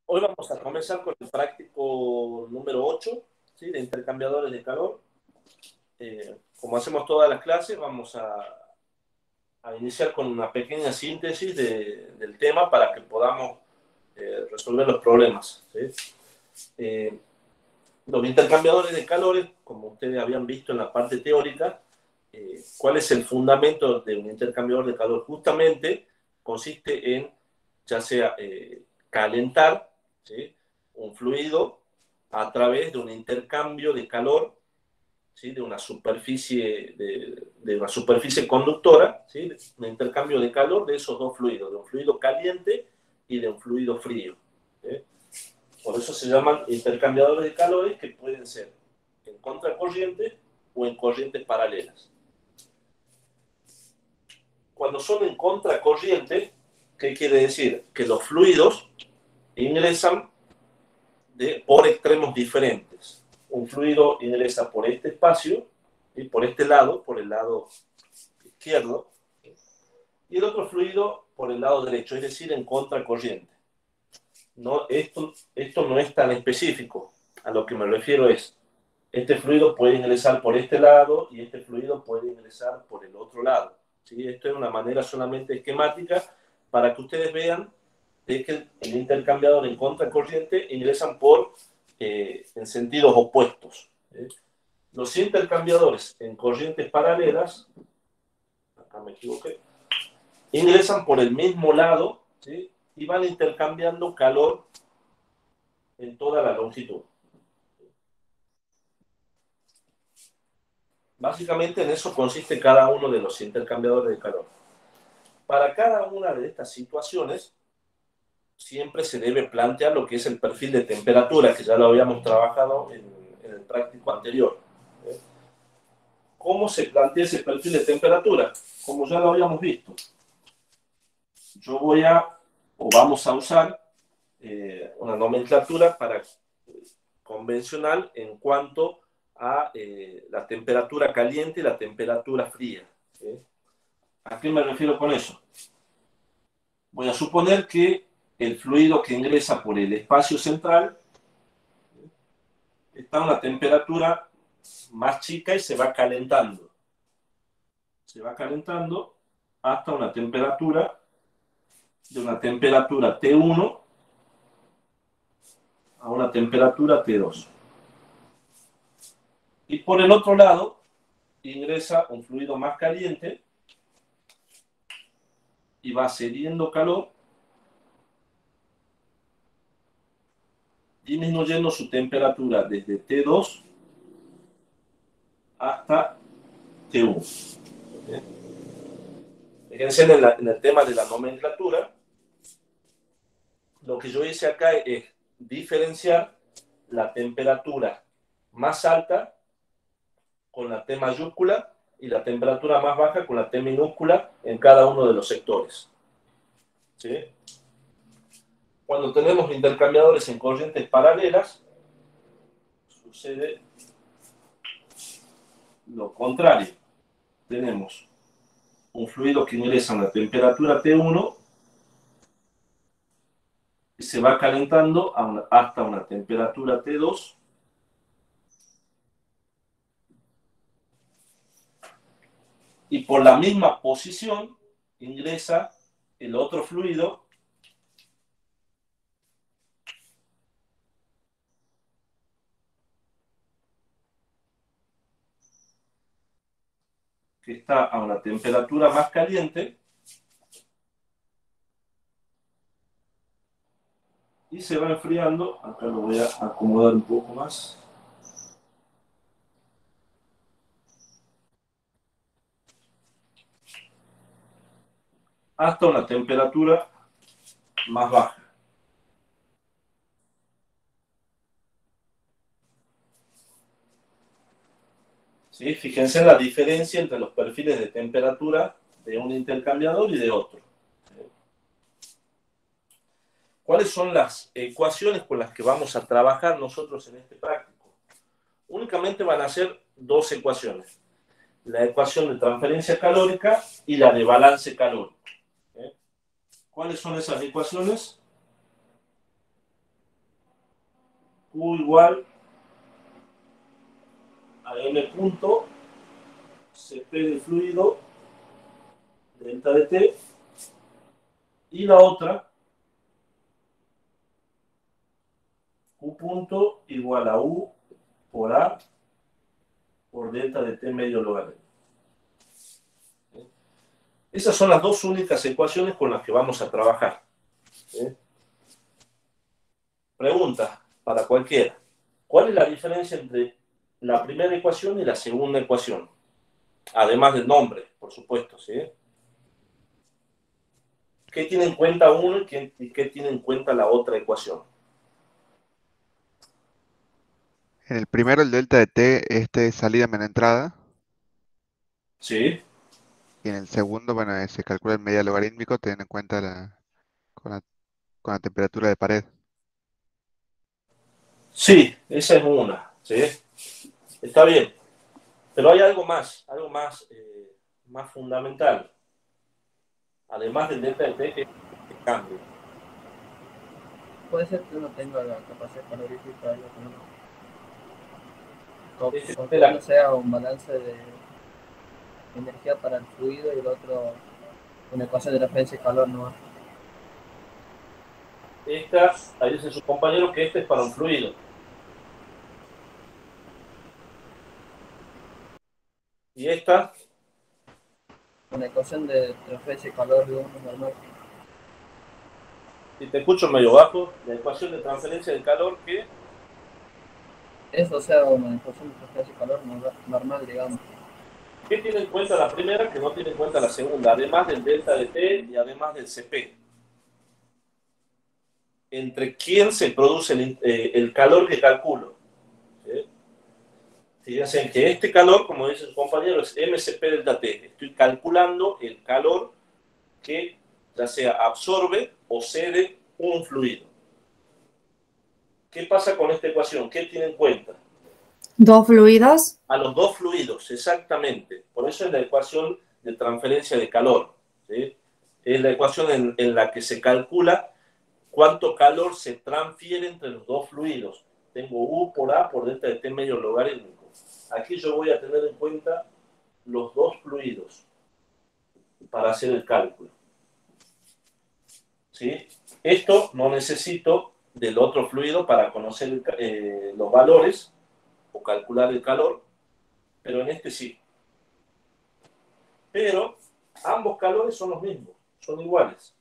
Hoy vamos a comenzar con el práctico número 8, ¿sí? De intercambiadores de calor. Como hacemos todas las clases, vamos a iniciar con una pequeña síntesis del tema para que podamos resolver los problemas, ¿sí? Los intercambiadores de calores, como ustedes habían visto en la parte teórica, ¿cuál es el fundamento de un intercambiador de calor? Justamente consiste en, ya sea calentar, ¿sí?, un fluido a través de un intercambio de calor, ¿sí?, de una superficie, de una superficie conductora, ¿sí?, un intercambio de calor de esos dos fluidos, de un fluido caliente y de un fluido frío, ¿sí? Por eso se llaman intercambiadores de calores, que pueden ser en contracorriente o en corrientes paralelas. Cuando son en contracorriente, ¿qué quiere decir? Que los fluidos ingresan por extremos diferentes. Un fluido ingresa por este espacio y por este lado, por el lado izquierdo, y el otro fluido por el lado derecho, es decir, en contracorriente. No, esto no es tan específico. A lo que me refiero es, este fluido puede ingresar por este lado y este fluido puede ingresar por el otro lado, ¿sí? Esto es una manera solamente esquemática para que ustedes vean de que el intercambiador en contracorriente ingresan en sentidos opuestos, ¿sí? Los intercambiadores en corrientes paralelas, acá me equivoqué, ingresan por el mismo lado, ¿sí?, y van intercambiando calor en toda la longitud. Básicamente en eso consiste cada uno de los intercambiadores de calor. Para cada una de estas situaciones, siempre se debe plantear lo que es el perfil de temperatura, que ya lo habíamos trabajado en el práctico anterior. ¿Cómo se plantea ese perfil de temperatura? Como ya lo habíamos visto, vamos a usar una nomenclatura convencional en cuanto a la temperatura caliente y la temperatura fría, ¿sí? ¿A qué me refiero con eso? Voy a suponer que el fluido que ingresa por el espacio central está a una temperatura más chica y se va calentando. Se va calentando hasta una temperatura T1 a una temperatura T2. Y por el otro lado ingresa un fluido más caliente y va cediendo calor, disminuyendo su temperatura desde T2 hasta T1. ¿Okay? Fíjense en el tema de la nomenclatura. Lo que yo hice acá es diferenciar la temperatura más alta con la T mayúscula y la temperatura más baja con la T minúscula en cada uno de los sectores, ¿sí? Cuando tenemos intercambiadores en corrientes paralelas, sucede lo contrario. Tenemos un fluido que ingresa a la temperatura T1 y se va calentando hasta una temperatura T2, y por la misma posición ingresa el otro fluido que está a una temperatura más caliente y se va enfriando. Acá lo voy a acomodar un poco más. Hasta una temperatura más baja. ¿Sí? Fíjense en la diferencia entre los perfiles de temperatura de un intercambiador y de otro. ¿Cuáles son las ecuaciones con las que vamos a trabajar nosotros en este práctico? Únicamente van a ser dos ecuaciones: la ecuación de transferencia calórica y la de balance calórico. ¿Cuáles son esas ecuaciones? Q igual a M punto Cp del fluido delta de T, y la otra Q punto igual a U por A por delta de T medio logaritmo. Esas son las dos únicas ecuaciones con las que vamos a trabajar. Pregunta para cualquiera. ¿Cuál es la diferencia entre la primera ecuación y la segunda ecuación? Además del nombre, por supuesto, ¿sí? ¿Qué tiene en cuenta uno y qué tiene en cuenta la otra ecuación? En el primero, el delta de t, es salida menos entrada. ¿Sí? Y en el segundo, bueno, se calcula el medio logarítmico teniendo en cuenta con la, con la temperatura de pared. Sí, esa es una, ¿sí? Está bien. Pero hay algo más fundamental, además del delta de T, que cambia. Puede ser que uno tenga la capacidad calorífica y otro no. Con que uno sea un balance de energía para el fluido y el otro una ecuación de referencia de calor, ¿no? Ahí dice su compañero que este es para un fluido. Y esta, Una ecuación de referencia de calor, digamos, normal. si te escucho medio bajo, la ecuación de transferencia de calor que... Eso, o sea, una ecuación de referencia de calor normal, digamos. ¿Qué tiene en cuenta la primera que no tiene en cuenta la segunda? Además del delta de T y además del Cp. ¿Entre quién se produce el calor que calculo? ¿Sí? Fíjense que este calor, como dice su compañero, es MCP delta T. Estoy calculando el calor que ya sea absorbe o cede un fluido. ¿Qué pasa con esta ecuación? ¿Qué tiene en cuenta? ¿Dos fluidos? A los dos fluidos, exactamente. Por eso es la ecuación de transferencia de calor. ¿Sí? Es la ecuación en la que se calcula cuánto calor se transfiere entre los dos fluidos. Tengo U por A por delta de T medio logarítmico. Aquí yo voy a tener en cuenta los dos fluidos para hacer el cálculo. ¿Sí? Esto no necesito del otro fluido para conocer los valores o calcular el calor, pero en este sí. Pero ambos calores son los mismos, son iguales.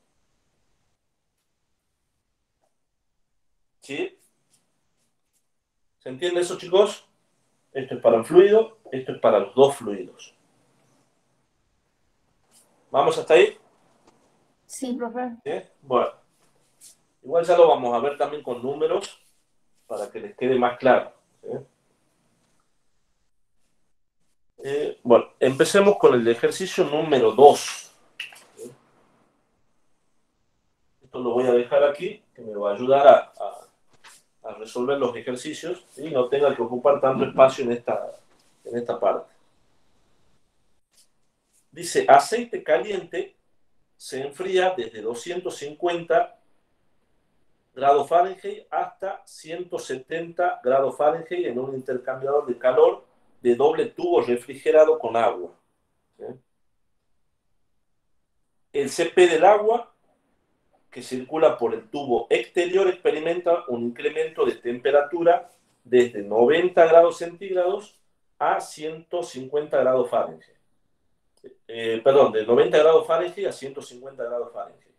¿Sí? ¿Se entiende eso, chicos? Esto es para un fluido, esto es para los dos fluidos. ¿Vamos hasta ahí? Sí, profe. ¿Sí? Bueno, igual ya lo vamos a ver también con números para que les quede más claro. ¿Sí? Bueno, empecemos con el ejercicio número 2. Esto lo voy a dejar aquí, que me va a ayudar a resolver los ejercicios y no tenga que ocupar tanto espacio en esta parte. Dice, aceite caliente se enfría desde 250 grados Fahrenheit hasta 170 grados Fahrenheit en un intercambiador de calor de doble tubo refrigerado con agua. ¿Sí? El Cp del agua que circula por el tubo exterior experimenta un incremento de temperatura desde 90 grados centígrados a 150 grados Fahrenheit. Perdón, de 90 grados Fahrenheit a 150 grados Fahrenheit.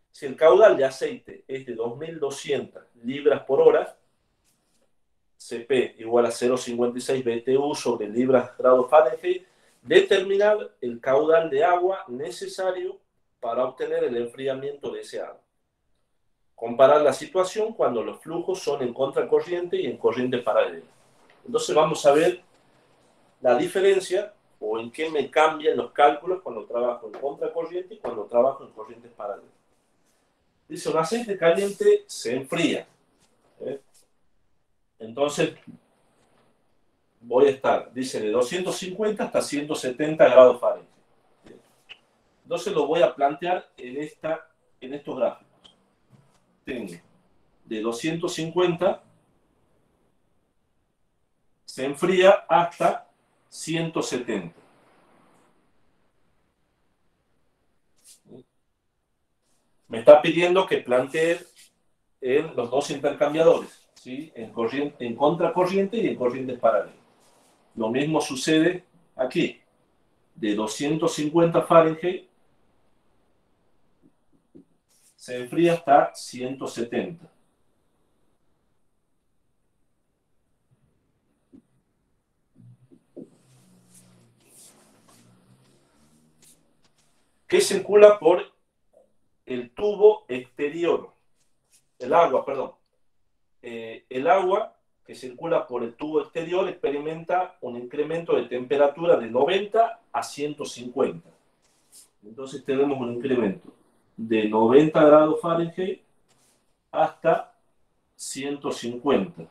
Si el caudal de aceite es de 2.200 libras por hora, Cp igual a 0,56 BTU sobre libras grados Fahrenheit, determinar el caudal de agua necesario para obtener el enfriamiento de ese agua. Comparar la situación cuando los flujos son en contracorriente y en corriente paralela. Entonces vamos a ver la diferencia o en qué me cambian los cálculos cuando trabajo en contracorriente y cuando trabajo en corrientes paralelas. Dice, un aceite caliente se enfría. Entonces voy a estar, dice, de 250 hasta 170 grados Fahrenheit. Entonces lo voy a plantear en estos gráficos. Tengo de 250 se enfría hasta 170. Me está pidiendo que plantee en los dos intercambiadores, ¿sí? En contracorriente y en corrientes paralelas. Lo mismo sucede aquí. De 250 Fahrenheit se enfría hasta 170. Que circula por el tubo exterior. El agua, perdón. El agua que circula por el tubo exterior experimenta un incremento de temperatura de 90 a 150. Entonces tenemos un incremento de 90 grados Fahrenheit hasta 150.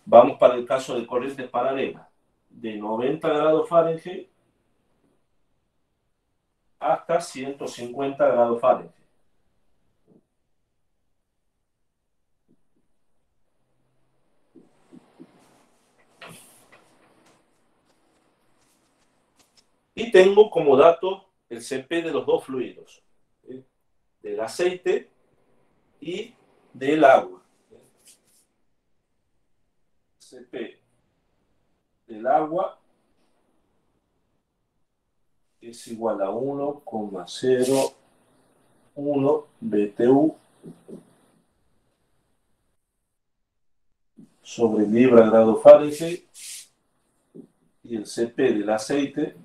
Vamos para el caso de corrientes paralelas. De 90 grados Fahrenheit hasta 150 grados Fahrenheit. Y tengo como dato el CP de los dos fluidos, ¿sí? Del aceite y del agua. CP del agua es igual a 1,01 BTU sobre libra grado Fahrenheit, y el CP del aceite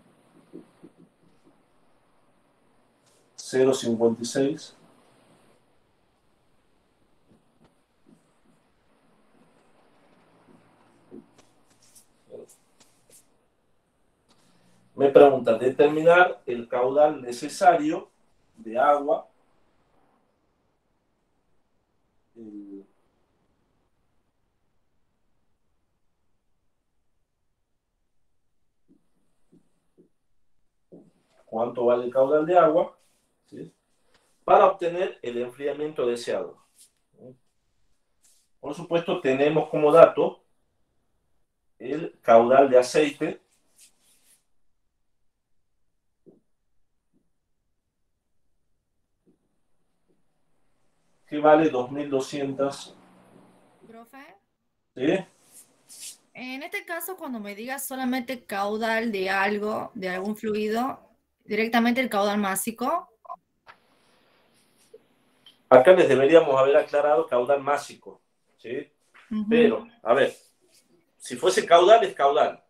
0,56 me pregunta determinar el caudal necesario de agua cuánto vale el caudal de agua, ¿sí? Para obtener el enfriamiento deseado. Por supuesto, tenemos como dato el caudal de aceite, que vale 2.200. Profe, ¿Sí? en este caso, cuando me digas solamente caudal de algo, de algún fluido, directamente el caudal másico. Acá les deberíamos haber aclarado caudal másico, ¿sí? Pero, a ver, si fuese caudal, es caudal.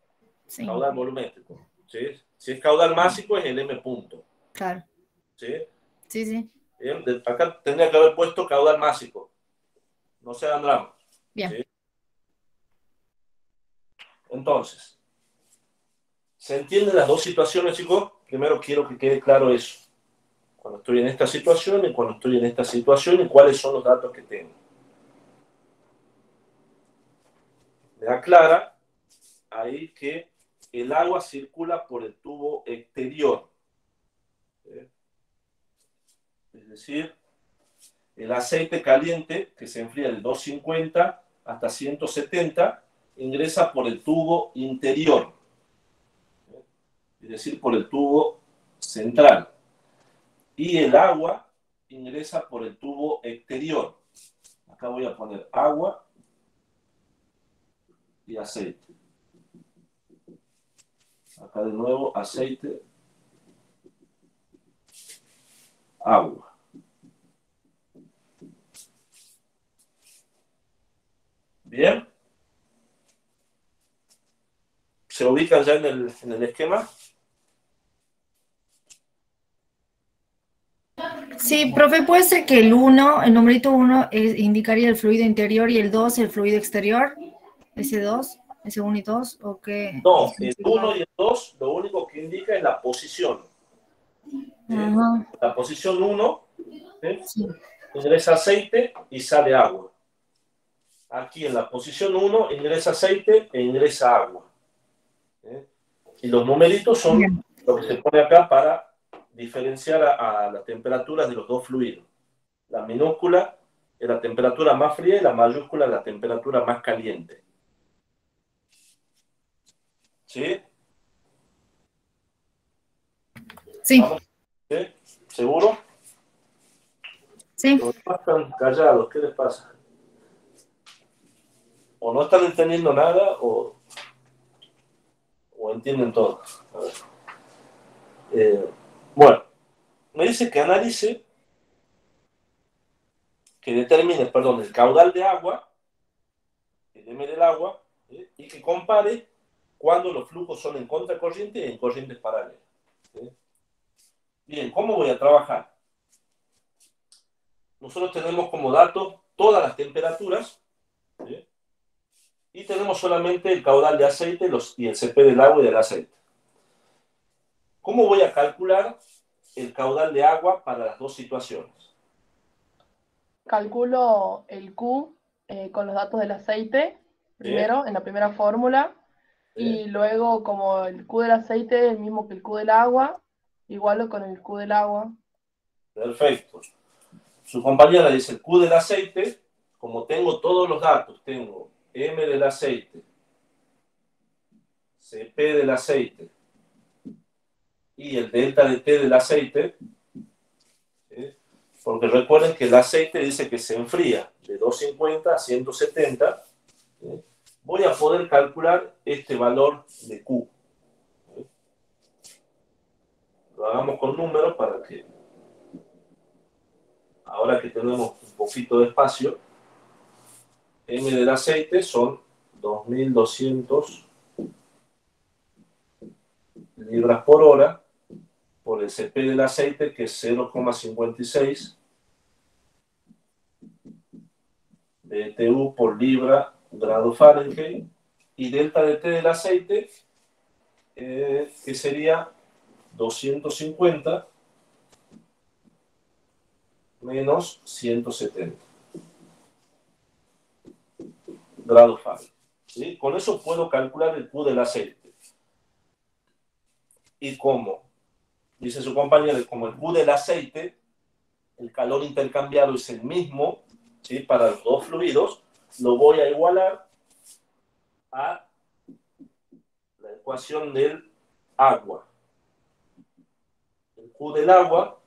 Sí. Caudal volumétrico, ¿sí? Si es caudal másico, es el M punto. Claro. ¿Sí? Sí, sí. Bien, acá tendría que haber puesto caudal másico. No se hagan drama. Bien. ¿Sí? Entonces, ¿se entienden las dos situaciones, chicos? Primero quiero que quede claro eso. Cuando estoy en esta situación y cuando estoy en esta situación y cuáles son los datos que tengo. Me aclara ahí que el agua circula por el tubo exterior. ¿Sí? Es decir, el aceite caliente, que se enfría de 250 hasta 170, ingresa por el tubo interior. ¿Sí? Es decir, por el tubo central. Y el agua ingresa por el tubo exterior. Acá voy a poner agua y aceite. Acá de nuevo aceite, agua. Bien. ¿Se ubican ya en el esquema? Sí, profe, puede ser que el 1, el numerito 1 indicaría el fluido interior y el 2 el fluido exterior. Ese 2, ese 1 y 2, ¿o qué? No, el 1 y el 2 lo único que indica es la posición. Ajá. La posición 1, Sí. ingresa aceite y sale agua. Aquí en la posición 1 ingresa aceite e ingresa agua. Y los numeritos son Bien. lo que se pone acá para diferenciar a las temperaturas de los dos fluidos. La minúscula es la temperatura más fría y la mayúscula es la temperatura más caliente. ¿Sí? Sí, ¿Vamos? ¿Sí? ¿Seguro? sí. Los demás están callados, ¿qué les pasa? O no están entendiendo nada o entienden todo. A ver. Bueno, me dice que analice, que determine, perdón, el caudal de agua, el M del agua, y que compare cuando los flujos son en contracorriente y en corrientes paralelas. ¿Sí? Bien, ¿cómo voy a trabajar? Nosotros tenemos como datos todas las temperaturas, ¿sí? Y tenemos solamente el caudal de aceite y el CP del agua y del aceite. ¿Cómo voy a calcular el caudal de agua para las dos situaciones? Calculo el Q con los datos del aceite, primero, en la primera fórmula, y luego como el Q del aceite es el mismo que el Q del agua, igualo con el Q del agua. Perfecto. Su compañera dice el Q del aceite, como tengo todos los datos, tengo M del aceite, CP del aceite y el delta de T del aceite, ¿sí? Porque recuerden que el aceite dice que se enfría de 250 a 170, ¿sí? Voy a poder calcular este valor de Q. ¿Sí? Lo hagamos con números para que, ahora que tenemos un poquito de espacio, M del aceite son 2200 libras por hora por el CP del aceite, que es 0,56 BTU por libra grado Fahrenheit, y delta de T del aceite, que sería 250 menos 170 grados Fahrenheit. ¿Sí? Con eso puedo calcular el Q del aceite. ¿Y cómo? Dice su compañero, como el Q del aceite, el calor intercambiado es el mismo, ¿sí? Para los dos fluidos, lo voy a igualar a la ecuación del agua. El Q del agua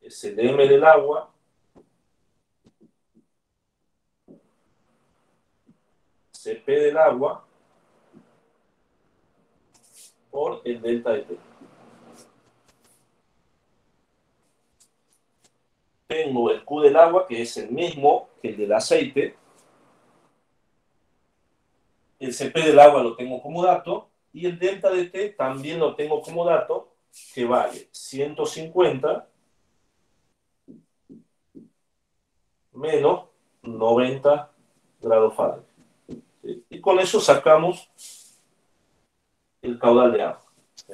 es el M del agua CP del agua por el delta de T. Tengo el Q del agua, que es el mismo que el del aceite. El CP del agua lo tengo como dato. Y el delta de T también lo tengo como dato, que vale 150 menos 90 grados Fahrenheit. ¿Sí? Y con eso sacamos el caudal de agua. ¿Sí?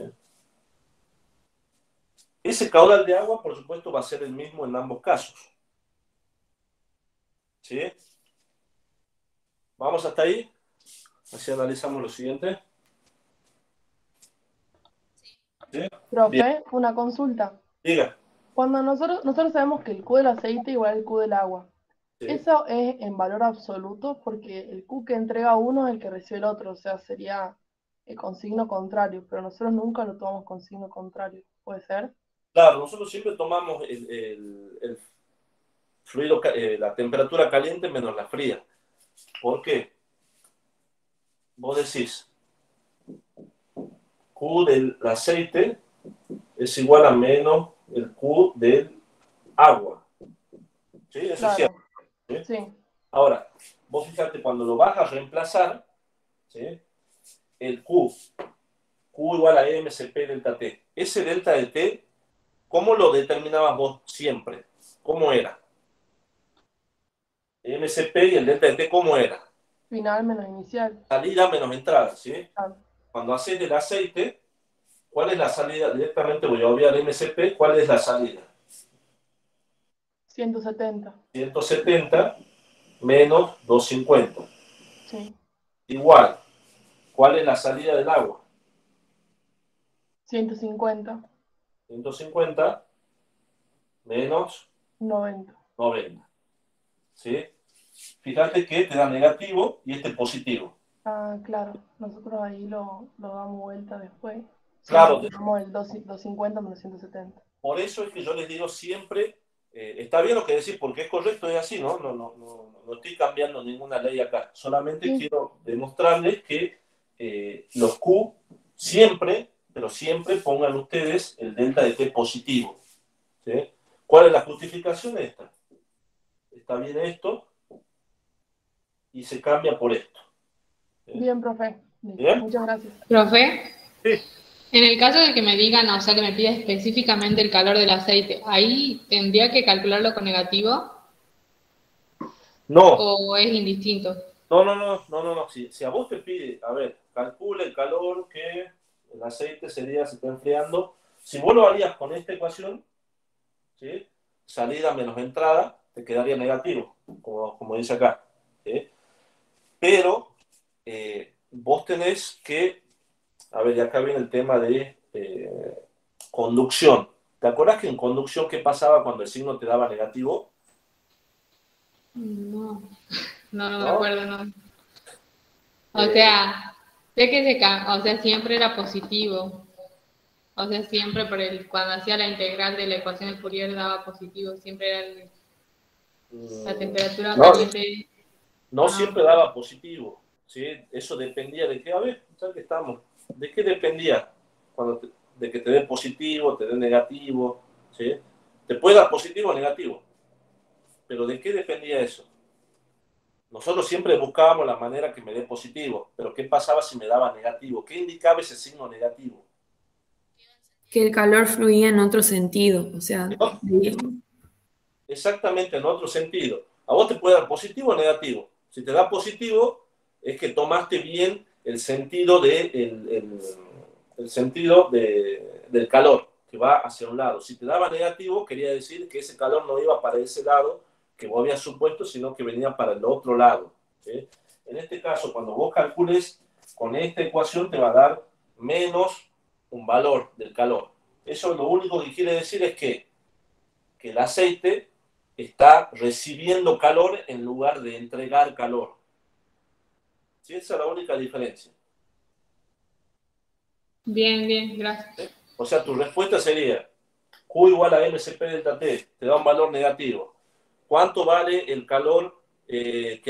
Ese caudal de agua, por supuesto, va a ser el mismo en ambos casos. ¿Sí? ¿Vamos hasta ahí? Así analizamos lo siguiente. ¿Sí? Profe, Bien. una consulta. Diga. Cuando nosotros sabemos que el Q del aceite igual al Q del agua, ¿Sí? ¿eso es en valor absoluto? Porque el Q que entrega uno es el que recibe el otro, o sea, sería con signo contrario, pero nosotros nunca lo tomamos con signo contrario, ¿puede ser? Claro, nosotros siempre tomamos el fluido, la temperatura caliente menos la fría. ¿Por qué? Vos decís, Q del aceite es igual a menos el Q del agua. ¿Sí? Eso es Claro, cierto. ¿Sí? sí, Ahora, vos fíjate, cuando lo vas a reemplazar, ¿sí? El Q igual a MCP delta T. Ese delta de T, ¿cómo lo determinabas vos siempre? ¿Cómo era? MCP y el delta de T, ¿cómo era? final menos inicial. Salida menos entrada, ¿sí? Claro. Cuando haces el aceite, ¿cuál es la salida? Directamente voy a obviar MCP, ¿cuál es la salida? 170, 170 menos 250. sí. Igual, ¿cuál es la salida del agua? 150, 150 menos 90. 90. ¿sí? Fíjate que te da negativo y este positivo. Ah, claro. Nosotros ahí lo damos vuelta después. Claro. Damos el 250 menos 170. Por eso es que yo les digo siempre, está bien lo que decís, porque es correcto, es así, ¿no? No estoy cambiando ninguna ley acá. Solamente Sí. quiero demostrarles que los Q siempre, pero siempre pongan ustedes el delta de T positivo. ¿Sí? ¿Cuál es la justificación de esta? Está bien esto y se cambia por esto. ¿Sí? Bien, profe. ¿Bien? Muchas gracias. Profe, Sí. en el caso de que me digan, o sea, que me pida específicamente el calor del aceite, ¿ahí tendría que calcularlo con negativo No, o es indistinto? no. Si a vos te pide, a ver, calcula el calor que el aceite se está enfriando. Si vos lo harías con esta ecuación, ¿sí? Salida menos entrada, te quedaría negativo, como dice acá. ¿Sí? Pero vos tenés que, a ver, ya acá viene el tema de conducción. ¿Te acuerdas que en conducción qué pasaba cuando el signo te daba negativo? No me ¿No? acuerdo, no. O sea, sé que o sea, siempre era positivo. O sea, siempre cuando hacía la integral de la ecuación de Fourier daba positivo, siempre era la temperatura No, caliente. no siempre daba positivo, ¿sí? Eso dependía de qué, a ver, ya que estamos, ¿de qué dependía? De que te dé positivo, te dé negativo, ¿sí? Te puede dar positivo o negativo, pero ¿de qué dependía eso? Nosotros siempre buscábamos la manera que me dé positivo, pero ¿qué pasaba si me daba negativo? ¿Qué indicaba ese signo negativo? Que el calor fluía en otro sentido, o sea, ¿No? Exactamente, en otro sentido. A vos te puede dar positivo o negativo. Si te da positivo, es que tomaste bien el sentido, el sentido del calor, que va hacia un lado. Si te daba negativo, quería decir que ese calor no iba para ese lado que vos habías supuesto, sino que venía para el otro lado. ¿Sí? En este caso, cuando vos calcules con esta ecuación, te va a dar menos un valor del calor. Eso lo único que quiere decir es que el aceite está recibiendo calor en lugar de entregar calor. ¿Sí? Esa es la única diferencia. Bien, gracias. O sea, tu respuesta sería Q igual a MCP delta T, te da un valor negativo. ¿Cuánto vale el calor, el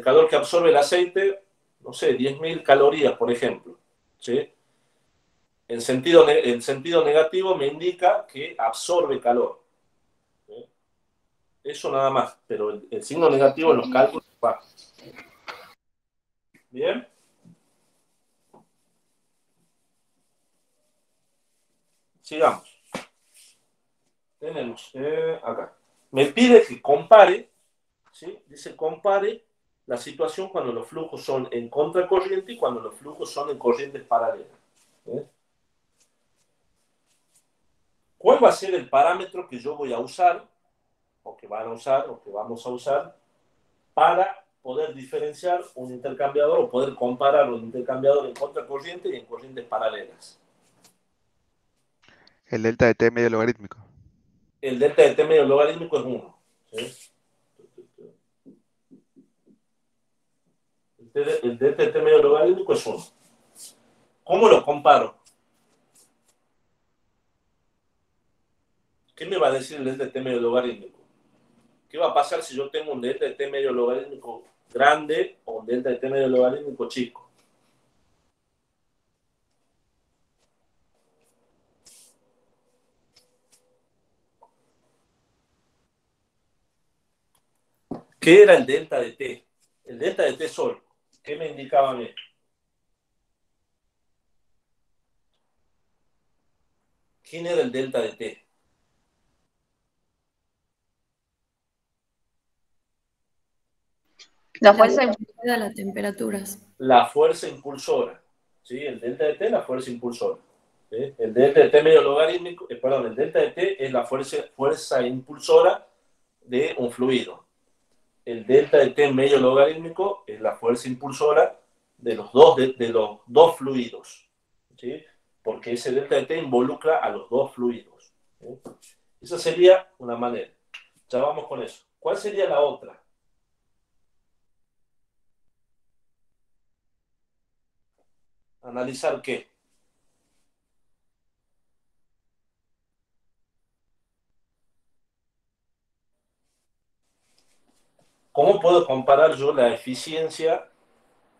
calor que absorbe el aceite? No sé, 10.000 calorías, por ejemplo. ¿Sí? En sentido negativo me indica que absorbe calor. ¿Sí? Eso nada más, pero el signo negativo en los cálculos va. ¿Bien? Sigamos. Tenemos acá. Me pide que compare, ¿sí? Dice compare la situación cuando los flujos son en contracorriente y cuando los flujos son en corrientes paralelas. ¿Sí? ¿Cuál va a ser el parámetro que yo voy a usar, o que van a usar, o que vamos a usar, para poder diferenciar un intercambiador o poder comparar un intercambiador en contracorriente y en corrientes paralelas? El delta de T medio logarítmico. El delta de T medio logarítmico es 1. ¿Sí? El delta de T medio logarítmico es 1. ¿Cómo lo comparo? ¿Qué me va a decir el delta de T medio logarítmico? ¿Qué va a pasar si yo tengo un delta de T medio logarítmico grande o un delta de T medio logarítmico chico? ¿Qué era el delta de T? El delta de T sol. ¿Qué me indicaba a mí? ¿Quién era el delta de T? La fuerza impulsora de las temperaturas. La fuerza impulsora. ¿Sí? El delta de T es la fuerza impulsora. ¿Sí? El delta de T medio logarítmico, el delta de T es la fuerza impulsora de un fluido. El delta de T medio logarítmico es la fuerza impulsora de los dos fluidos. ¿Sí? Porque ese delta de T involucra a los dos fluidos. ¿Sí? Esa sería una manera. Ya vamos con eso. ¿Cuál sería la otra? ¿Analizar qué? ¿Cómo puedo comparar yo la eficiencia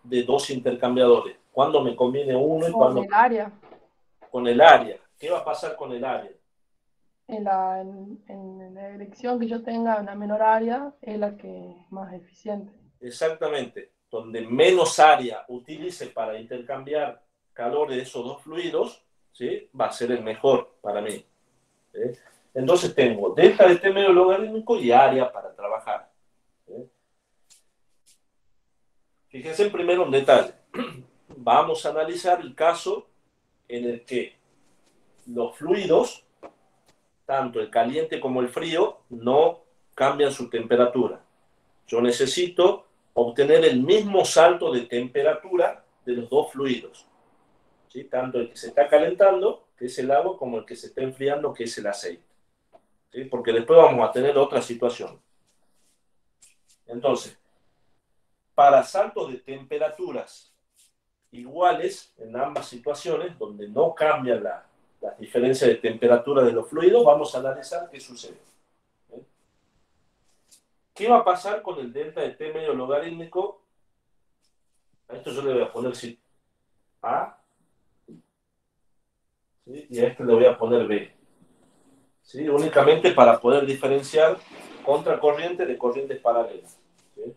de dos intercambiadores? ¿Cuándo me conviene uno y Con cuándo? el área. Con el área. ¿Qué va a pasar con el área? En la dirección que yo tenga una menor área es la que es más eficiente. Exactamente. Donde menos área utilice para intercambiar calor de esos dos fluidos, ¿sí? Va a ser el mejor para mí. ¿Sí? Entonces tengo delta de T medio logarítmico y área para trabajar. ¿Sí? Fíjense primero un detalle. Vamos a analizar el caso en el que los fluidos, tanto el caliente como el frío, no cambian su temperatura. Yo necesito obtener el mismo salto de temperatura de los dos fluidos, ¿sí? Tanto el que se está calentando, que es el agua, como el que se está enfriando, que es el aceite, ¿sí? Porque después vamos a tener otra situación. Entonces, para saltos de temperaturas iguales en ambas situaciones, donde no cambia la diferencia de temperatura de los fluidos, vamos a analizar qué sucede. ¿Sí? ¿Qué va a pasar con el delta de T medio logarítmico? A esto yo le voy a poner A, ¿sí? Y a este le voy a poner B, ¿sí? Únicamente para poder diferenciar contracorriente de corrientes paralelas, ¿sí?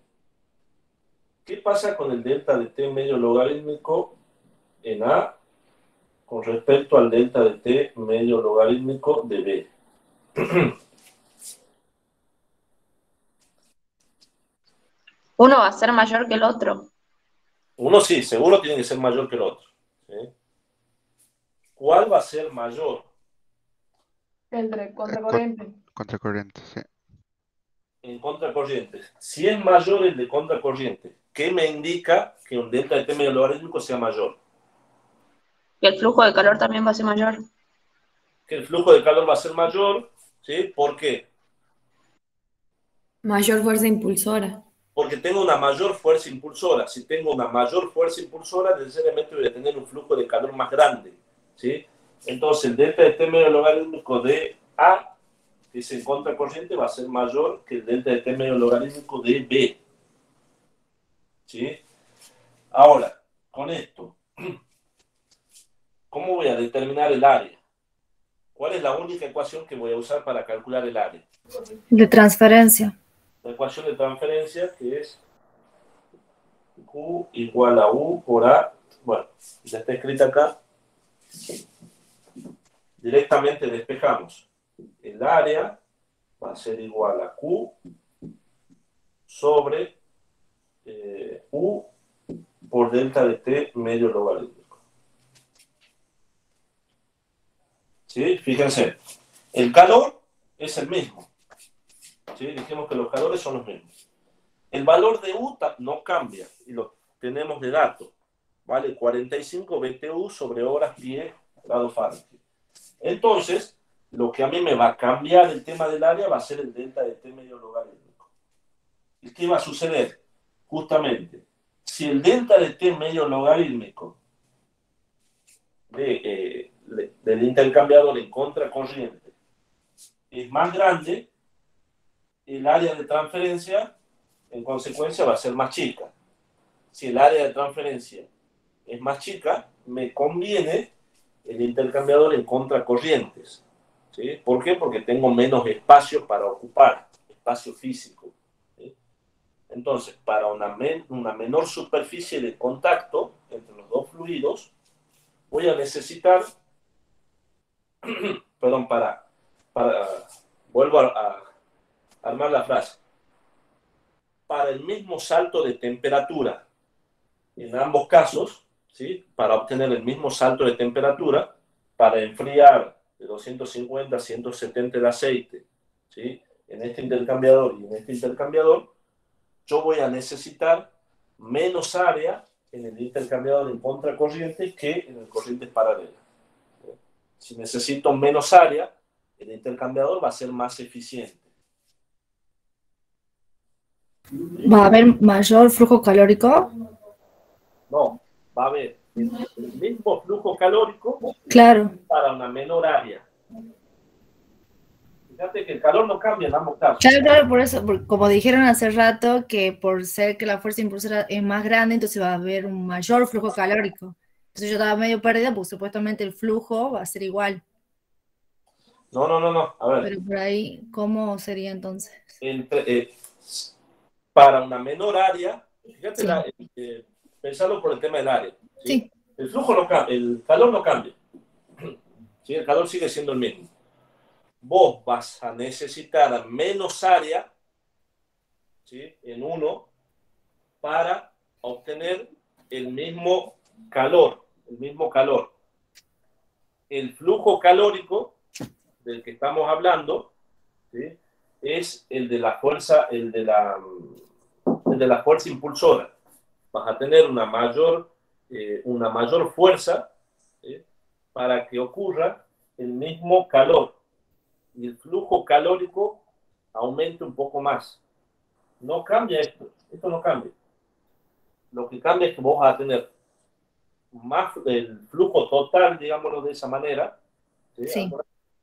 ¿Qué pasa con el delta de T medio logarítmico en A con respecto al delta de T medio logarítmico de B? Uno va a ser mayor que el otro. Uno sí, seguro tiene que ser mayor que el otro, ¿sí? ¿Cuál va a ser mayor? El de contracorriente. Contracorriente, sí. En contracorriente. Si es mayor el de contracorriente, ¿qué me indica que un delta de T medio logarítmico sea mayor? Y el flujo de calor también va a ser mayor. Que el flujo de calor va a ser mayor, ¿sí? ¿Por qué? Mayor fuerza impulsora. Porque tengo una mayor fuerza impulsora. Si tengo una mayor fuerza impulsora, necesariamente voy a tener un flujo de calor más grande, ¿sí? Entonces, el delta de T medio logarítmico de A, que es en contracorriente, va a ser mayor que el delta de T medio logarítmico de B, ¿sí? Ahora, con esto, ¿cómo voy a determinar el área? ¿Cuál es la única ecuación que voy a usar para calcular el área? De transferencia. La ecuación de transferencia, que es Q igual a U por A. Bueno, ya está escrita acá. Directamente despejamos. El área va a ser igual a Q sobre U por delta de T medio logarítmico. ¿Sí? Fíjense, el calor es el mismo. ¿Sí? Dijimos que los calores son los mismos. El valor de U no cambia y lo tenemos de dato. Vale 45 BTU sobre horas pie grado Fahrenheit. Entonces, lo que a mí me va a cambiar el tema del área va a ser el delta de T medio logarítmico. ¿Y qué va a suceder? Justamente, si el delta de T medio logarítmico del intercambiador en contracorriente es más grande, el área de transferencia en consecuencia va a ser más chica. Si el área de transferencia es más chica, me conviene el intercambiador en contracorrientes, ¿sí? ¿Por qué? Porque tengo menos espacio para ocupar, espacio físico, ¿sí? Entonces, para una menor superficie de contacto entre los dos fluidos, voy a necesitar, perdón, vuelvo a armar la frase. Para el mismo salto de temperatura en ambos casos, ¿sí? Para obtener el mismo salto de temperatura, para enfriar de 250 a 170 el aceite, ¿sí? En este intercambiador y en este intercambiador, yo voy a necesitar menos área en el intercambiador en contracorriente que en el corrientes paralelas. Si necesito menos área, el intercambiador va a ser más eficiente. ¿Va a haber mayor flujo calórico? No, va a haber el mismo flujo calórico Claro. para una menor área. Fíjate que el calor no cambia en ambos casos. Claro, por eso, como dijeron hace rato, que por ser que la fuerza impulsora es más grande, entonces va a haber un mayor flujo calórico. Entonces yo estaba medio perdida, porque supuestamente el flujo va a ser igual. No. A ver. Pero por ahí, ¿cómo sería entonces? Para una menor área, fíjate, pensarlo por el tema del área. ¿Sí? El flujo no cambia, el calor no cambia. ¿Sí? El calor sigue siendo el mismo. Vos vas a necesitar menos área, ¿sí? En uno para obtener el mismo calor. El flujo calórico del que estamos hablando, ¿sí? Es el de la fuerza, el de la fuerza impulsora. Vas a tener una mayor fuerza, ¿sí? Para que ocurra el mismo calor y el flujo calórico aumente un poco más. No cambia esto no cambia. Lo que cambia es que vos vas a tener más el flujo total, digámoslo de esa manera, ¿sí? Sí.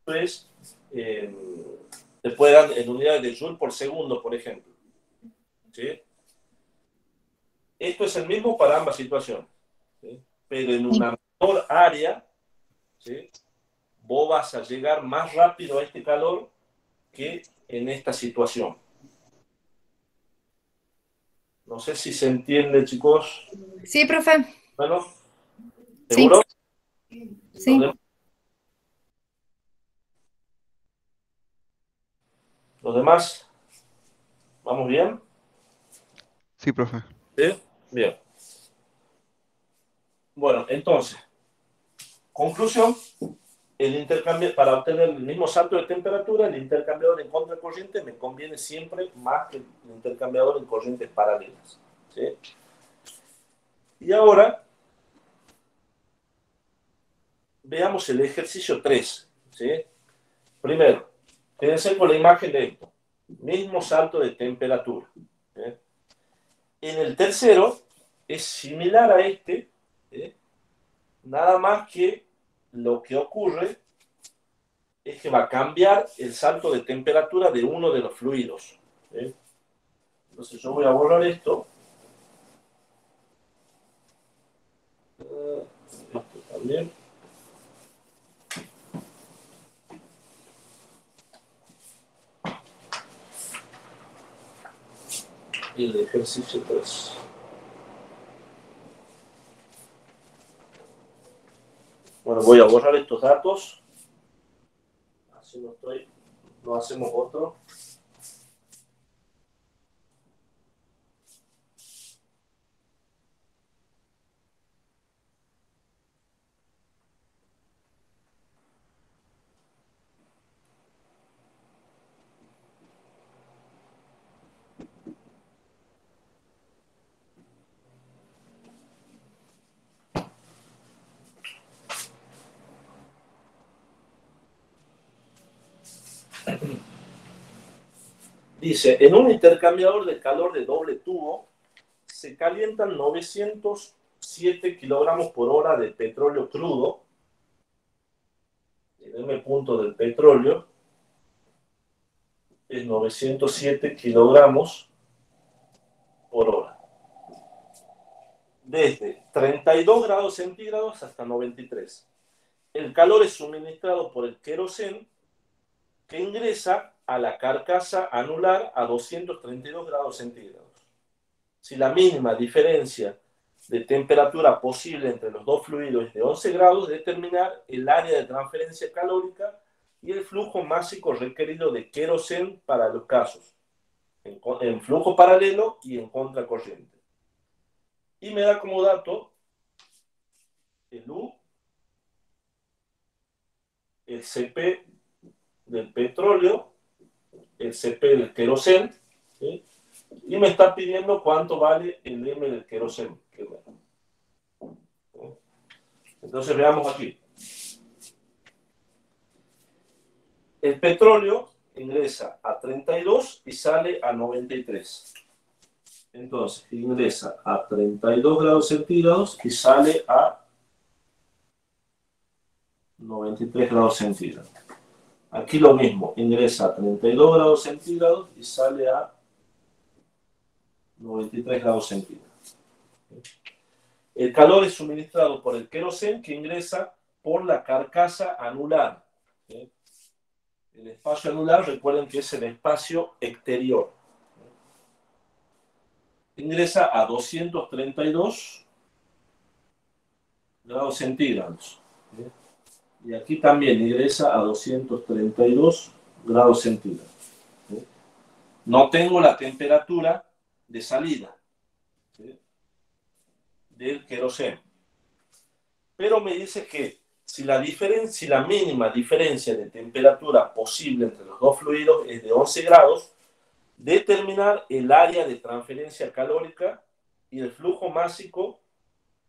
Entonces, te puede dar en unidades de joule por segundo, por ejemplo. ¿Sí? Esto es el mismo para ambas situaciones, ¿sí? Pero en una menor área, ¿sí? Vos vas a llegar más rápido a este calor que en esta situación. No sé si se entiende, chicos. Sí, profe. Bueno, ¿seguro? Sí. ¿Los demás? ¿Vamos bien? Sí, profe. ¿Sí? Bien. Bueno, entonces, conclusión, para obtener el mismo salto de temperatura, el intercambiador en contracorriente me conviene siempre más que el intercambiador en corrientes paralelas. ¿Sí? Y ahora, veamos el ejercicio 3. ¿Sí? Primero, quédense con la imagen de esto. Mismo salto de temperatura. ¿Sí? En el tercero, es similar a este, ¿sí? Nada más que lo que ocurre es que va a cambiar el salto de temperatura de uno de los fluidos. ¿Sí? Entonces yo voy a borrar esto. Esto también. Y el ejercicio 3. Bueno, voy a borrar estos datos. Así no hacemos otro. Dice, en un intercambiador de calor de doble tubo se calientan 907 kilogramos por hora de petróleo crudo. El M punto del petróleo es 907 kilogramos por hora. Desde 32 grados centígrados hasta 93. El calor es suministrado por el queroseno que ingresa a la carcasa anular a 232 grados centígrados. Si la mínima diferencia de temperatura posible entre los dos fluidos es de 11 grados, determinar el área de transferencia calórica y el flujo másico requerido de queroseno para los casos en flujo paralelo y en contracorriente. Y me da como dato el U, el CP del petróleo, el CP del queroseno, ¿sí? Y me está pidiendo cuánto vale el M del queroseno. Entonces veamos aquí. El petróleo ingresa a 32 y sale a 93. Entonces, ingresa a 32 grados centígrados y sale a 93 grados centígrados. Aquí lo mismo, ingresa a 32 grados centígrados y sale a 93 grados centígrados. El calor es suministrado por el queroseno que ingresa por la carcasa anular. El espacio anular, recuerden que es el espacio exterior. Ingresa a 232 grados centígrados. Y aquí también ingresa a 232 grados centígrados. No tengo la temperatura de salida del queroseno. Pero me dice que si la mínima diferencia de temperatura posible entre los dos fluidos es de 11 grados, determinar el área de transferencia calórica y el flujo másico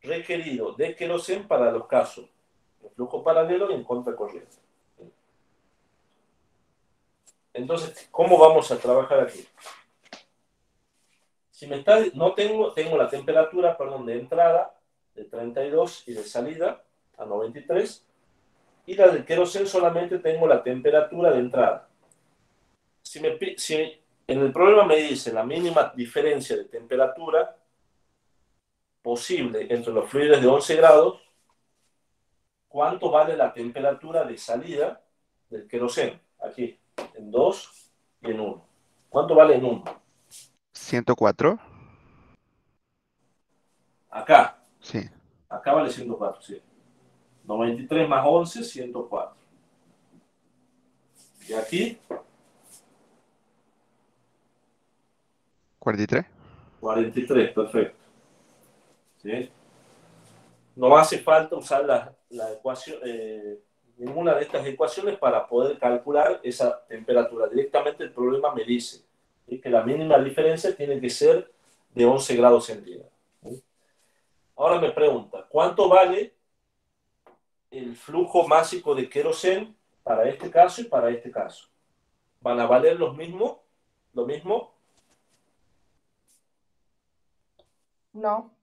requerido de queroseno para los casos de flujo paralelo y en contracorriente. Entonces, ¿cómo vamos a trabajar aquí? Si tengo la temperatura, de entrada de 32 y de salida a 93, y la del queroseno solamente tengo la temperatura de entrada. Si en el problema me dice la mínima diferencia de temperatura posible entre los fluidos de 11 grados, ¿cuánto vale la temperatura de salida del queroseno? Aquí, en 2 y en 1. ¿Cuánto vale en 1? 104. Acá. Sí. Acá vale 104, sí. 93 más 11, 104. ¿Y aquí? 43. 43, perfecto. ¿Sí? No hace falta usar la ecuación, ninguna de estas ecuaciones para poder calcular esa temperatura. Directamente el problema me dice que la mínima diferencia tiene que ser de 11 grados centígrados. ¿Sí? Ahora me pregunta, ¿cuánto vale el flujo másico de queroseno para este caso y para este caso? ¿Van a valer lo mismo? No.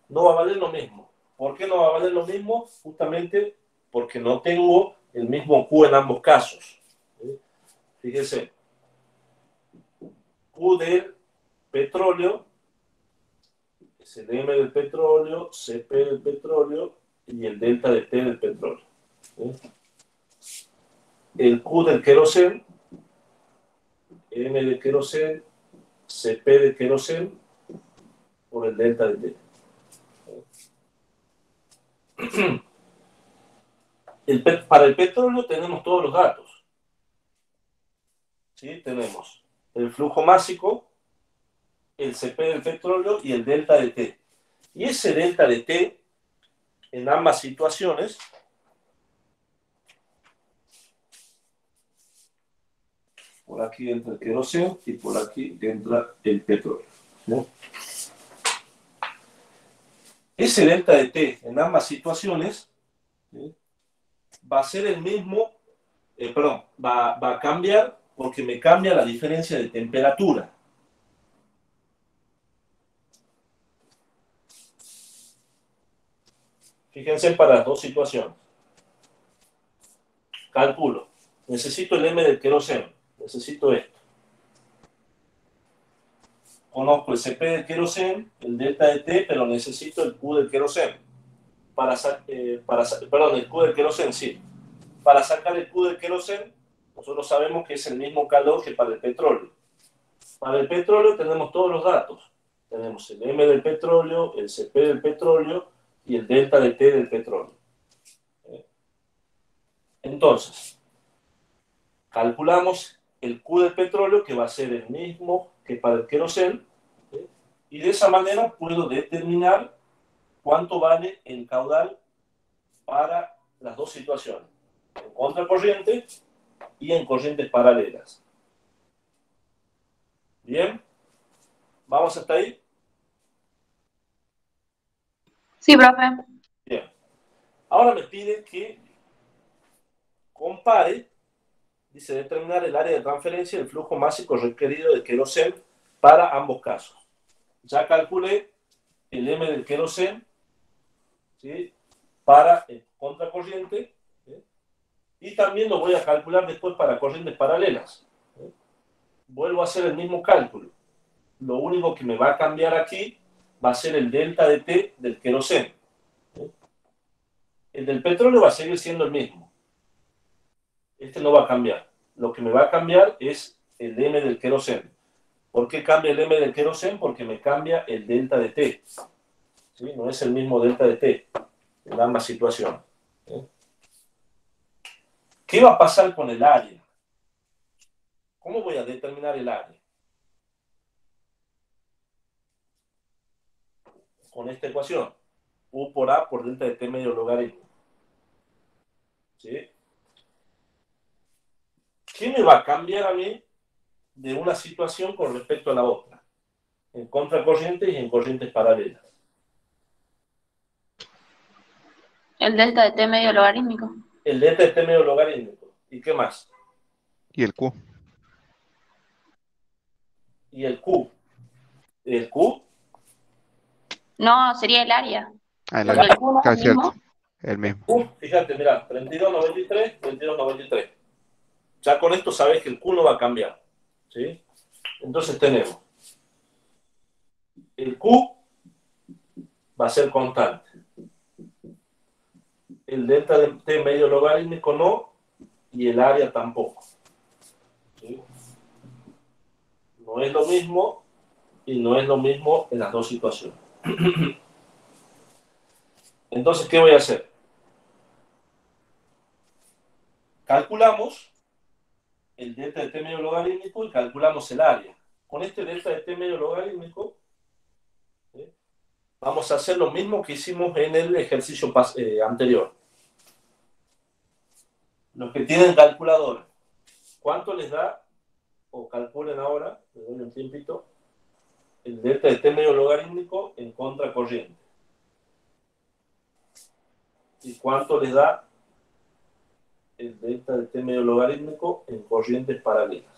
No va a valer lo mismo. ¿Por qué no va a valer lo mismo? Justamente porque no tengo el mismo Q en ambos casos. ¿Sí? Fíjense, Q del petróleo es el M del petróleo, CP del petróleo y el delta de T del petróleo. ¿Sí? El Q del queroseno, M del queroseno, CP del queroseno por el delta de T. Para el petróleo tenemos todos los datos. ¿Sí? Tenemos el flujo másico, el CP del petróleo y el delta de T. Y ese delta de T, en ambas situaciones, por aquí entra el queroseno y por aquí entra el petróleo. ¿Sí? Ese delta de T en ambas situaciones, ¿sí?, va a ser el mismo, va a cambiar porque me cambia la diferencia de temperatura. Fíjense para las dos situaciones. Calculo. Necesito el M del queroseno. Necesito esto. Conozco el CP del queroseno, el delta de T, pero necesito el Q del queroseno. El Q del queroseno, sí. Para sacar el Q del queroseno, nosotros sabemos que es el mismo calor que para el petróleo. Para el petróleo tenemos todos los datos. Tenemos el M del petróleo, el CP del petróleo y el delta de T del petróleo. Entonces, calculamos el Q del petróleo, que va a ser el mismo que para el queroseno, y de esa manera puedo determinar cuánto vale el caudal para las dos situaciones, en contracorriente y en corrientes paralelas. ¿Bien? ¿Vamos hasta ahí? Sí, profe. Bien. Ahora me pide que compare, dice, determinar el área de transferencia del flujo másico requerido de queroseno para ambos casos. Ya calculé el M del queroseno, ¿sí? Para el contracorriente, ¿sí? Y también lo voy a calcular después para corrientes paralelas, ¿sí? Vuelvo a hacer el mismo cálculo. Lo único que me va a cambiar aquí va a ser el delta de T del queroseno, ¿sí? El del petróleo va a seguir siendo el mismo. Este no va a cambiar. Lo que me va a cambiar es el M del queroseno. ¿Por qué cambia el M del queroseno? Porque me cambia el delta de T, ¿sí? No es el mismo delta de T en ambas situaciones, ¿sí? ¿Qué va a pasar con el área? ¿Cómo voy a determinar el área? Con esta ecuación. U por A por delta de T medio logaritmo, ¿sí? ¿Qué me va a cambiar a mí de una situación con respecto a la otra? En contracorrientes y en corrientes paralelas. El delta de T medio logarítmico. El delta de T medio logarítmico. ¿Y qué más? Y el Q. Y el Q. ¿El Q? No, sería el área. El Porque área. el Q no es Claro, el es cierto. mismo. El mismo. Fíjate, mira, 32,93, 22,93. Ya con esto sabes que el Q no va a cambiar, ¿sí? Entonces tenemos el Q va a ser constante. El delta de T medio logarítmico no, y el área tampoco, ¿sí? No es lo mismo y no es lo mismo en las dos situaciones. Entonces, ¿qué voy a hacer? Calculamos el delta de T medio logarítmico y calculamos el área. Con este delta de T medio logarítmico, ¿sí?, vamos a hacer lo mismo que hicimos en el ejercicio anterior. Los que tienen calculadora, ¿cuánto les da? O calculen ahora, les doy un tiempito, el delta de T medio logarítmico en contracorriente. ¿Y cuánto les da el delta de T medio logarítmico en corrientes paralelas?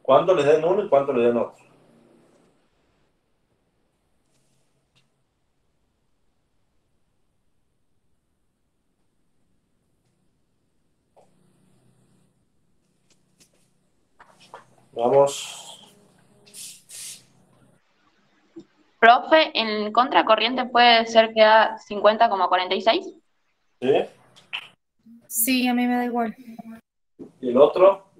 ¿Cuánto les da en uno y cuánto les da en otro? Vamos. Profe, en contracorriente puede ser que da 50,46. ¿Sí? Sí, a mí me da igual. ¿Y el otro?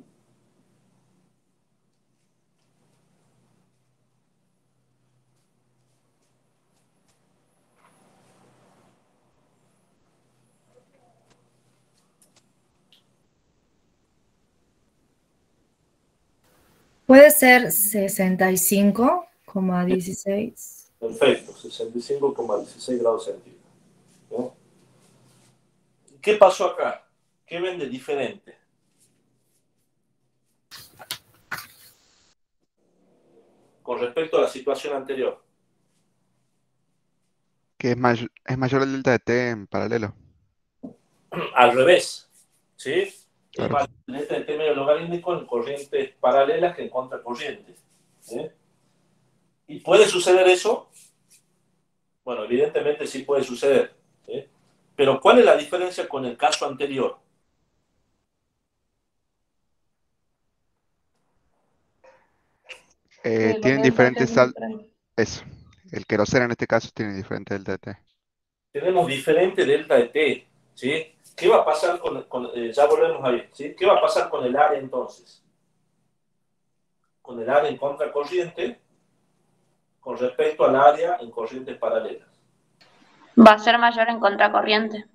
Puede ser 65,16. Perfecto, 65,16 grados centígrados, ¿no? ¿Qué pasó acá? ¿Qué ven de diferente? Con respecto a la situación anterior. Que es mayor el delta de T en paralelo. Al revés, ¿sí? Claro. Es más, el delta de T medio logarítmico en corrientes paralelas que en contracorrientes, ¿sí? ¿Y puede suceder eso? Bueno, evidentemente sí puede suceder, ¿sí? Pero ¿cuál es la diferencia con el caso anterior? Los Tienen delta T diferentes son diferentes. Eso. El queroseno en este caso tiene diferente delta de T. Tenemos diferente delta de T, ¿sí? ¿Qué va a pasar ya volvemos ahí, ¿sí? ¿Qué va a pasar con el área entonces? Con el área en contracorriente con respecto al área en corrientes paralelas. Va a ser mayor en contracorriente.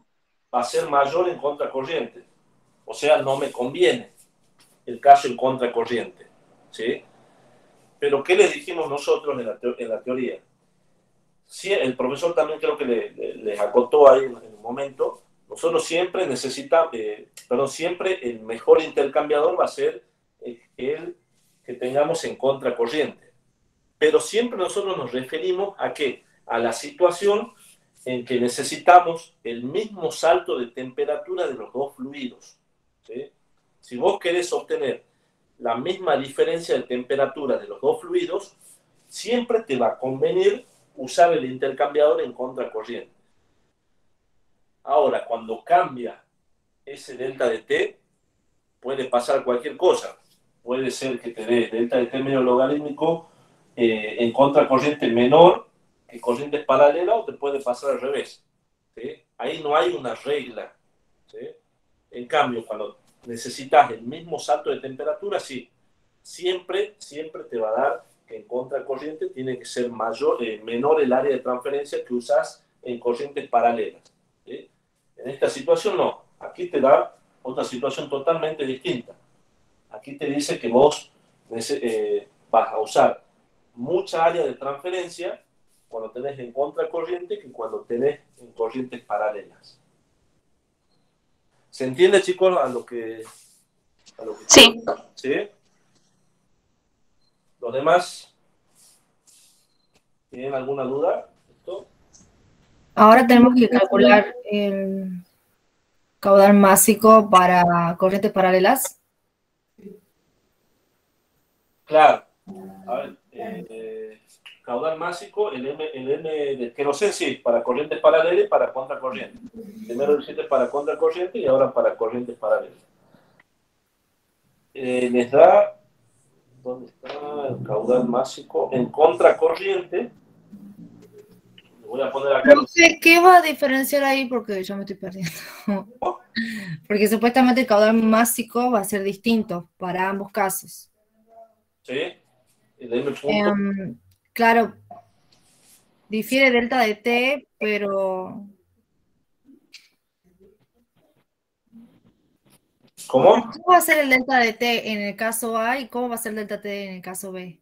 Va a ser mayor en contracorriente. O sea, no me conviene el caso en contracorriente, ¿sí? Pero ¿qué les dijimos nosotros en la teoría? Sí, el profesor también creo que les acotó ahí en un momento. Nosotros siempre necesitamos, siempre el mejor intercambiador va a ser el que tengamos en contracorriente. Pero siempre nosotros nos referimos a ¿qué? A la situación en que necesitamos el mismo salto de temperatura de los dos fluidos. ¿Sí? Si vos querés obtener la misma diferencia de temperatura de los dos fluidos, siempre te va a convenir usar el intercambiador en contracorriente. Ahora, cuando cambia ese delta de T, puede pasar cualquier cosa. Puede ser que te dé delta de T medio logarítmico en contracorriente menor que corrientes paralelas, o te puede pasar al revés. ¿Sí? Ahí no hay una regla. ¿Sí? En cambio, cuando necesitas el mismo salto de temperatura, sí, siempre te va a dar que en contracorriente tiene que ser menor el área de transferencia que usas en corrientes paralelas. ¿Sí? En esta situación no. Aquí te da otra situación totalmente distinta. Aquí te dice que vos vas a usar mucha área de transferencia cuando tenés en contracorriente que cuando tenés en corrientes paralelas. ¿Se entiende, chicos, a lo que Sí. ¿Sí? ¿Los demás tienen alguna duda? ¿Esto? Ahora tenemos que calcular el caudal másico para corrientes paralelas. Claro. A ver, caudal másico, el M de queroseno, sí, para corrientes paralelas y para contracorriente. Primero el 7 para contracorriente y ahora para corrientes paralelas. Les da, ¿dónde está el caudal másico? En contracorriente. Voy a poner acá. Profe, ¿qué va a diferenciar ahí? Porque yo me estoy perdiendo. Porque supuestamente el caudal másico va a ser distinto para ambos casos. Sí. El M punto. Claro, difiere delta de T, pero... ¿Cómo? ¿Cómo va a ser el delta de T en el caso A y cómo va a ser el delta T en el caso B?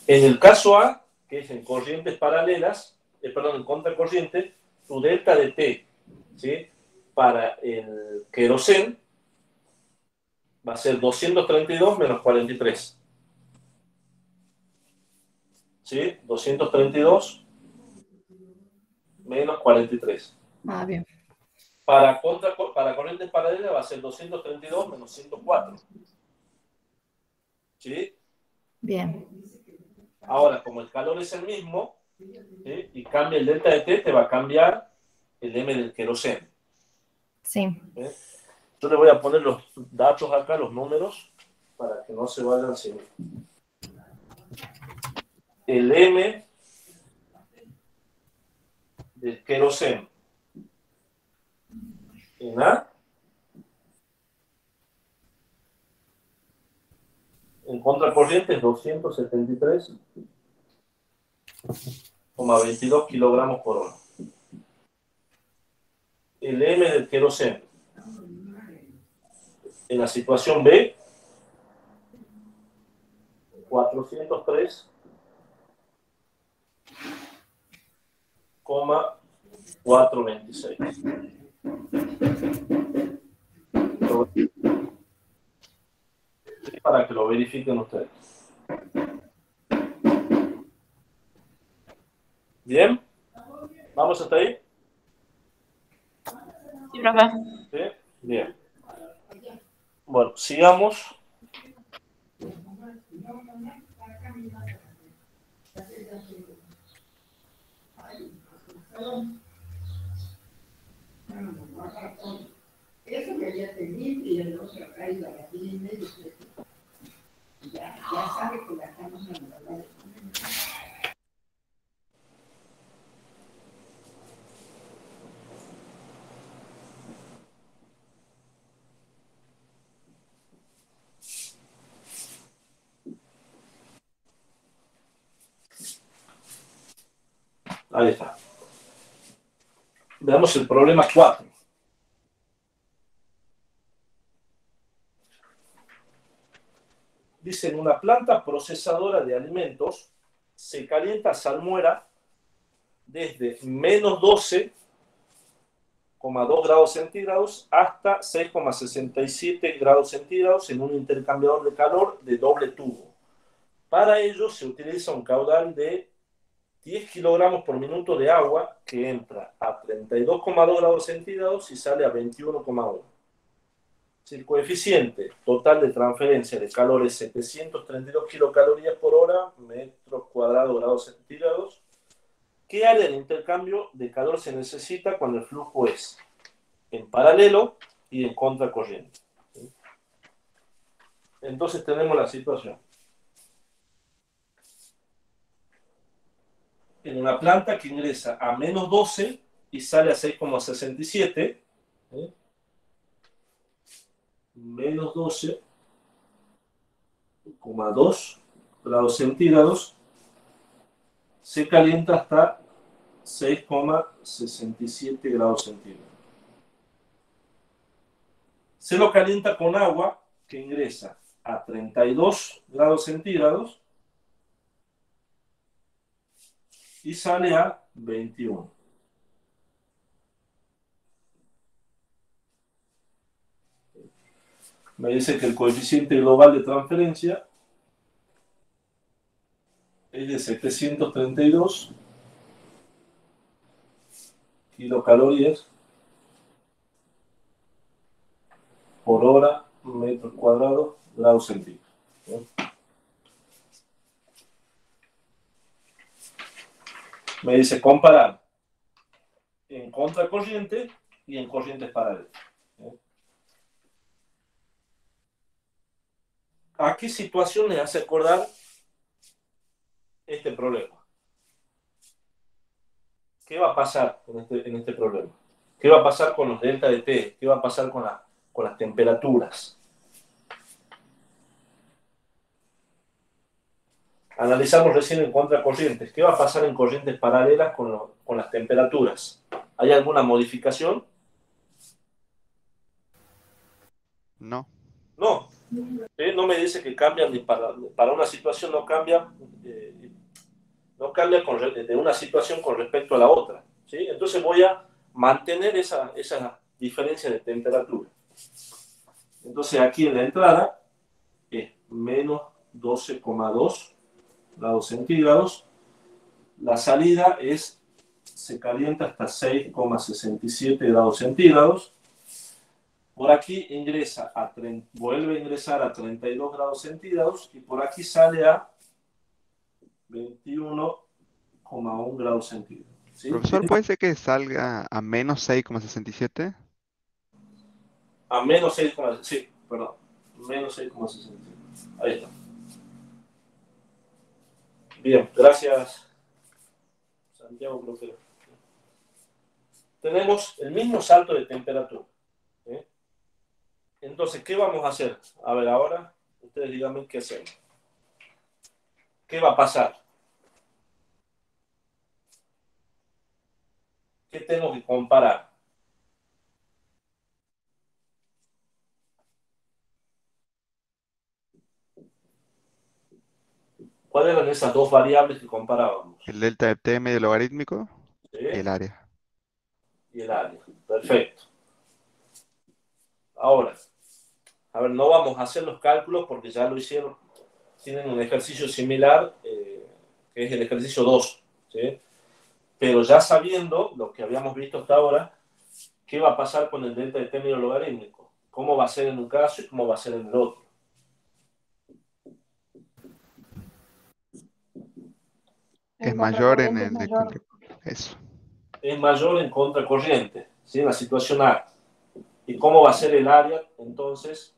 En el caso A, que es en corrientes paralelas, en contracorriente, tu delta de T, ¿sí? Para el queroseno va a ser 232 menos 43. ¿Sí? 232 menos 43. Ah, bien. Para corrientes paralelas va a ser 232 menos 104. ¿Sí? Bien. Ahora, como el calor es el mismo, ¿sí? Y cambia el delta de T, te va a cambiar el M del queroseno. Sí. ¿Sí? Yo le voy a poner los datos acá, los números, para que no se vayan sin... El M del queroseno en A, en contracorriente es 273,22 kilogramos por hora. El M del queroseno en la situación B, 403,426. Para que lo verifiquen ustedes. ¿Bien? ¿Vamos hasta ahí? Sí, profe. ¿Sí? Bien. Bueno, sigamos. Eso que ya te limpia y el otro acá y la gatilla en medio. Ya sabe que la estamos hablando. Ahí está. Veamos el problema 4. dice, en una planta procesadora de alimentos se calienta salmuera desde menos 12,2 grados centígrados hasta 6,67 grados centígrados en un intercambiador de calor de doble tubo. Para ello se utiliza un caudal de 10 kilogramos por minuto de agua que entra a 32,2 grados centígrados y sale a 21,1. Si el coeficiente total de transferencia de calor es 732 kilocalorías por hora, metros cuadrados, grados centígrados, ¿qué área de intercambio de calor se necesita cuando el flujo es en paralelo y en contracorriente? Entonces tenemos la situación. En una planta que ingresa a menos 12 y sale a 6,67, menos 12,2 grados centígrados, se calienta hasta 6,67 grados centígrados. Se lo calienta con agua que ingresa a 32 grados centígrados y sale a 21. Me dice que el coeficiente global de transferencia es de 732 kilocalorías por hora, metros cuadrados, grados centígrados. Me dice comparar en contracorriente y en corrientes paralelas. ¿A qué situación le hace acordar este problema? ¿Qué va a pasar en este problema? ¿Qué va a pasar con los delta de T? ¿Qué va a pasar con las temperaturas? Analizamos recién en contracorrientes. ¿Qué va a pasar en corrientes paralelas con las temperaturas? ¿Hay alguna modificación? No. No. No me dice que cambian para una situación, no cambia de una situación con respecto a la otra, ¿sí? Entonces voy a mantener esa diferencia de temperatura. Entonces aquí en la entrada es menos 12,2 grados centígrados. La salida se calienta hasta 6,67 grados centígrados. Por aquí vuelve a ingresar a 32 grados centígrados y por aquí sale a 21,1 grados centígrados. ¿Sí? Profesor, ¿puede ser que salga a menos 6,67? A menos 6,67. Sí, perdón. Menos 6,67. Ahí está. Bien, gracias, Santiago. Creo que tenemos el mismo salto de temperatura. Entonces, ¿qué vamos a hacer? A ver, ahora ustedes díganme qué hacemos. ¿Qué va a pasar? ¿Qué tengo que comparar? ¿Cuáles eran esas dos variables que comparábamos? El delta de T medio logarítmico, ¿Sí? y el área. Y el área. Perfecto. Ahora, a ver, no vamos a hacer los cálculos porque ya lo hicieron. Tienen un ejercicio similar, que es el ejercicio 2. ¿Sí? Pero ya sabiendo lo que habíamos visto hasta ahora, ¿qué va a pasar con el delta de T medio logarítmico? ¿Cómo va a ser en un caso y cómo va a ser en el otro? Es mayor en contracorriente es el de mayor. Eso. Es mayor en contracorriente, ¿sí? En la situación A. ¿Y cómo va a ser el área, entonces,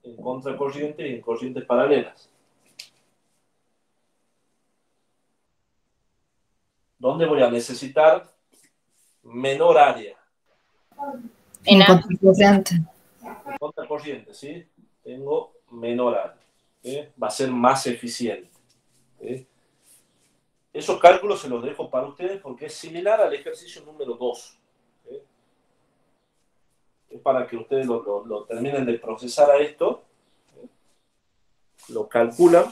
en contracorriente y en corrientes paralelas? ¿Dónde voy a necesitar menor área? En contracorriente. En contracorriente, ¿sí? Tengo menor área. ¿Sí? Va a ser más eficiente. ¿Sí? Esos cálculos se los dejo para ustedes porque es similar al ejercicio número 2. ¿Sí? Es para que ustedes lo terminen de procesar a esto. ¿Sí? lo calculan.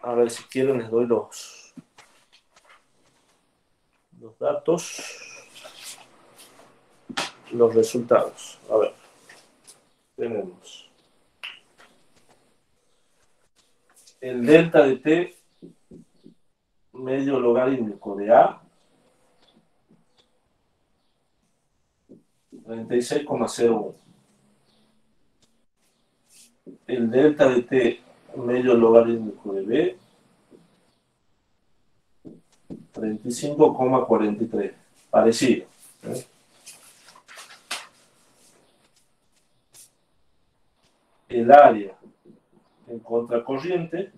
A ver, si quieren les doy los datos, los resultados. A ver, tenemos el delta de t medio logarítmico de a, 36,01. El delta de t medio logarítmico de b, 35,43. Parecido. El área en contracorriente,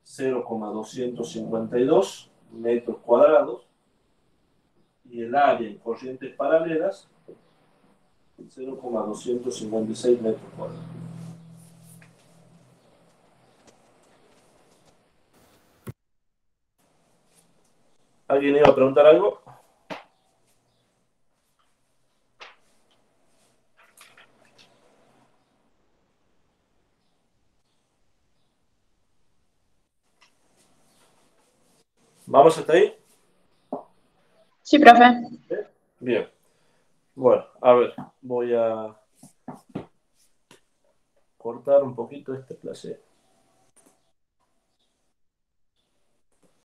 0,252 metros cuadrados. Y el área en corrientes paralelas, 0,256 metros cuadrados. ¿Alguien iba a preguntar algo? ¿Vamos hasta ahí? Sí, profe. Bien. Bueno, a ver, voy a cortar un poquito este clase.